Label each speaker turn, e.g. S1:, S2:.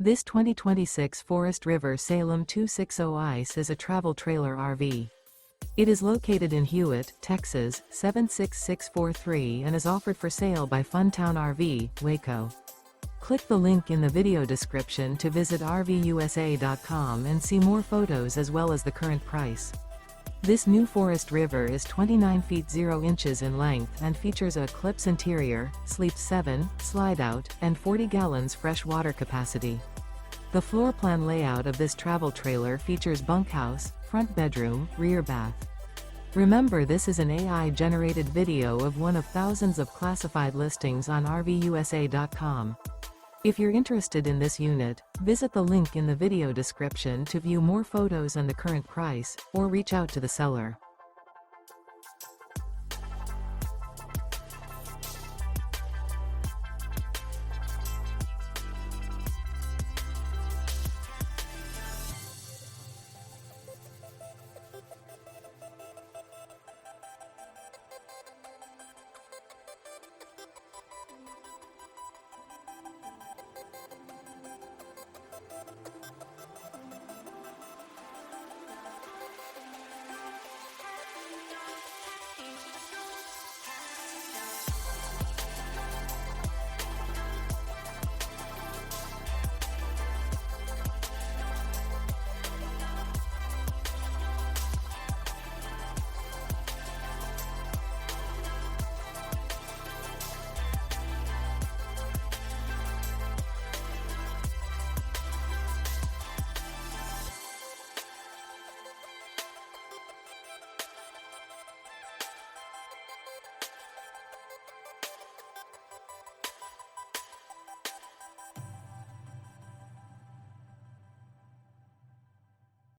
S1: This 2026 Forest River Salem 260 ICE is a travel trailer RV. It is located in Hewitt, Texas, 76643 and is offered for sale by Funtown RV, Waco. Click the link in the video description to visit RVUSA.com and see more photos as well as the current price. This new Forest River is 29 feet 0 inches in length and features a ECLIPSE interior, sleeps 7, slide-out, and 40 gallons fresh water capacity. The floor plan layout of this travel trailer features bunkhouse, front bedroom, rear bath. Remember, this is an AI-generated video of one of thousands of classified listings on RVUSA.com. If you're interested in this unit, visit the link in the video description to view more photos and the current price, or reach out to the seller.